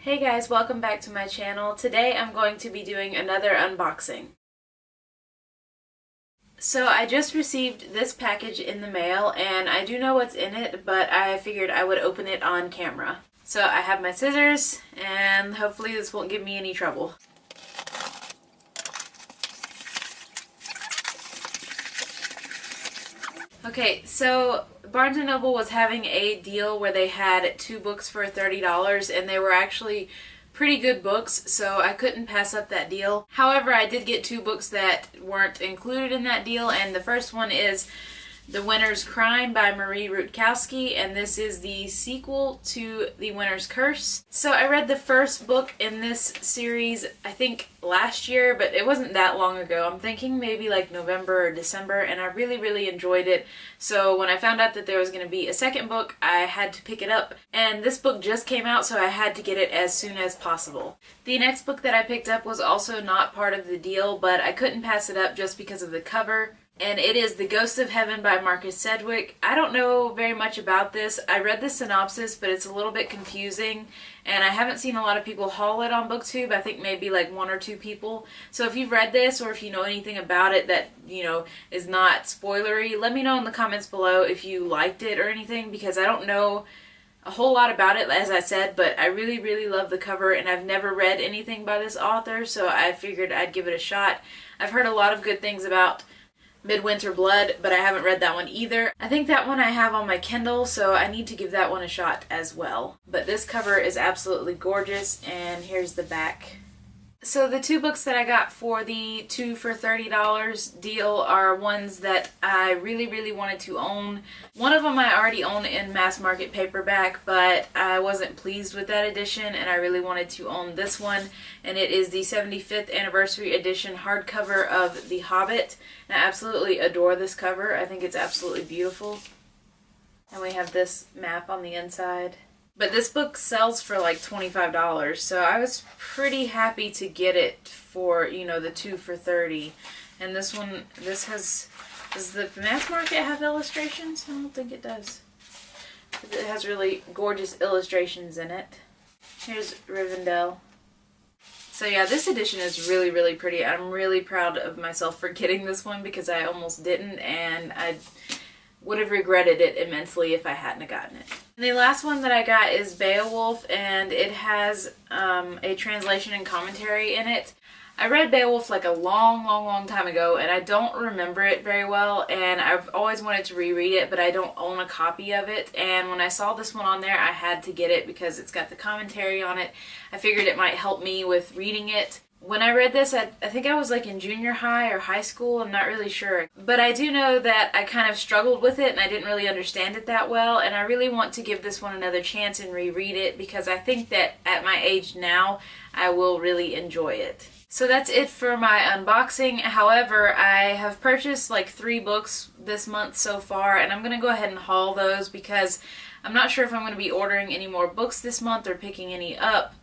Hey guys, welcome back to my channel. Today I'm going to be doing another unboxing. So I just received this package in the mail and I do know what's in it, but I figured I would open it on camera. So I have my scissors and hopefully this won't give me any trouble. Okay, so Barnes & Noble was having a deal where they had 2 books for $30 and they were actually pretty good books, so I couldn't pass up that deal. However, I did get 2 books that weren't included in that deal, and the first one is The Winter's Crime by Marie Rutkowski, and this is the sequel to The Winter's Curse. So I read the first book in this series, I think last year, but it wasn't that long ago. I'm thinking maybe like November or December, and I really enjoyed it. So when I found out that there was going to be a second book, I had to pick it up. And this book just came out, so I had to get it as soon as possible. The next book that I picked up was also not part of the deal, but I couldn't pass it up just because of the cover. And it is The Ghosts of Heaven by Marcus Sedgwick. I don't know very much about this. I read the synopsis, but it's a little bit confusing, and I haven't seen a lot of people haul it on BookTube. I think maybe like 1 or 2 people. So if you've read this, or if you know anything about it that, is not spoilery, let me know in the comments below if you liked it or anything, because I don't know a whole lot about it, as I said, but I really love the cover, and I've never read anything by this author, so I figured I'd give it a shot. I've heard a lot of good things about Midwinter Blood, but I haven't read that one either. I think that one I have on my Kindle, so I need to give that one a shot as well. But this cover is absolutely gorgeous, and here's the back. So the 2 books that I got for the 2 for $30 deal are ones that I really wanted to own. One of them I already own in mass market paperback, but I wasn't pleased with that edition and I really wanted to own this one. And it is the 75th anniversary edition hardcover of The Hobbit. And I absolutely adore this cover. I think it's absolutely beautiful. And we have this map on the inside. But this book sells for like $25, so I was pretty happy to get it for, the 2 for $30. And this one, does the mass market have illustrations? I don't think it does. It has really gorgeous illustrations in it. Here's Rivendell. So yeah, this edition is really pretty. I'm really proud of myself for getting this one because I almost didn't, and I would have regretted it immensely if I hadn't gotten it. And the last one that I got is Beowulf, and it has a translation and commentary in it. I read Beowulf like a long time ago, and I don't remember it very well, and I've always wanted to reread it, but I don't own a copy of it. And when I saw this one on there, I had to get it because it's got the commentary on it. I figured it might help me with reading it. When I read this, I think I was like in junior high or high school, I'm not really sure. But I do know that I kind of struggled with it and I didn't really understand it that well, and I really want to give this one another chance and reread it because I think that at my age now, I will really enjoy it. So that's it for my unboxing. However, I have purchased like 3 books this month so far, and I'm going to go ahead and haul those because I'm not sure if I'm going to be ordering any more books this month or picking any up.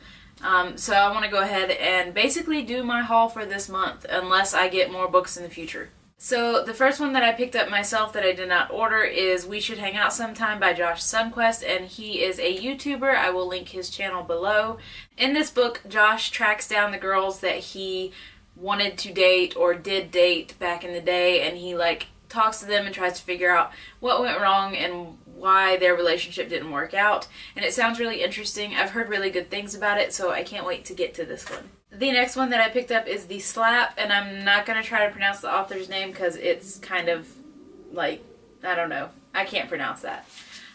So I want to go ahead and basically do my haul for this month unless I get more books in the future. So the first one that I picked up myself that I did not order is We Should Hang Out Sometime by Josh Sundquist, and he is a YouTuber. I will link his channel below. In this book, Josh tracks down the girls that he wanted to date or did date back in the day, and he talks to them and tries to figure out what went wrong and why their relationship didn't work out. And it sounds really interesting. I've heard really good things about it, so I can't wait to get to this one. The next one that I picked up is The Slap, and I'm not going to try to pronounce the author's name because it's kind of I don't know. I can't pronounce that.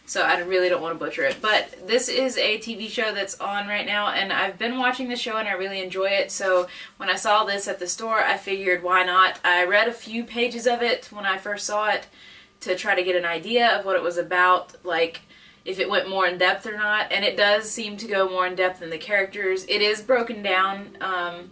So I really don't want to butcher it. But this is a TV show that's on right now, and I've been watching the show and I really enjoy it. So when I saw this at the store, I figured why not. I read a few pages of it when I first saw it to try to get an idea of what it was about, like if it went more in depth or not, and it does seem to go more in depth than the characters. It is broken down,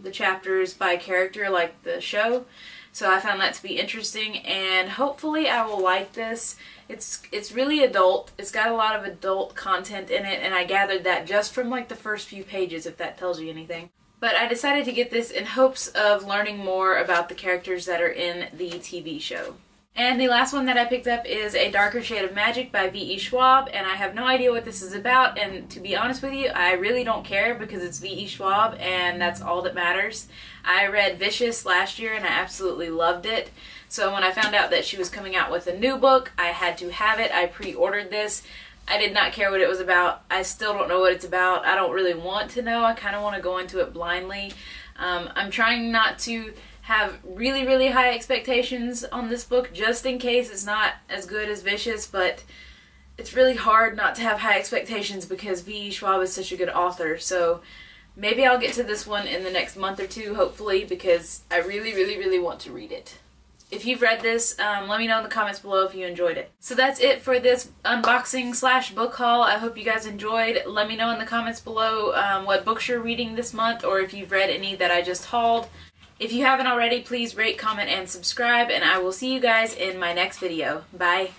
the chapters by character like the show, so I found that to be interesting, and hopefully I will like this. It's really adult. It's got a lot of adult content in it, and I gathered that just from the first few pages, if that tells you anything. But I decided to get this in hopes of learning more about the characters that are in the TV show. And the last one that I picked up is A Darker Shade of Magic by V.E. Schwab, and I have no idea what this is about, and to be honest with you, I really don't care because it's V.E. Schwab, and that's all that matters. I read Vicious last year, and I absolutely loved it. So when I found out that she was coming out with a new book, I had to have it. I pre-ordered this. I did not care what it was about. I still don't know what it's about. I don't really want to know. I kind of want to go into it blindly. I'm trying not to have really, really high expectations on this book just in case it's not as good as Vicious, but it's really hard not to have high expectations because V.E. Schwab is such a good author. So maybe I'll get to this one in the next month or two, hopefully, because I really, really, really want to read it. If you've read this, let me know in the comments below if you enjoyed it. So that's it for this unboxing / book haul. I hope you guys enjoyed. Let me know in the comments below what books you're reading this month, or if you've read any that I just hauled. If you haven't already, please rate, comment, and subscribe, and I will see you guys in my next video. Bye!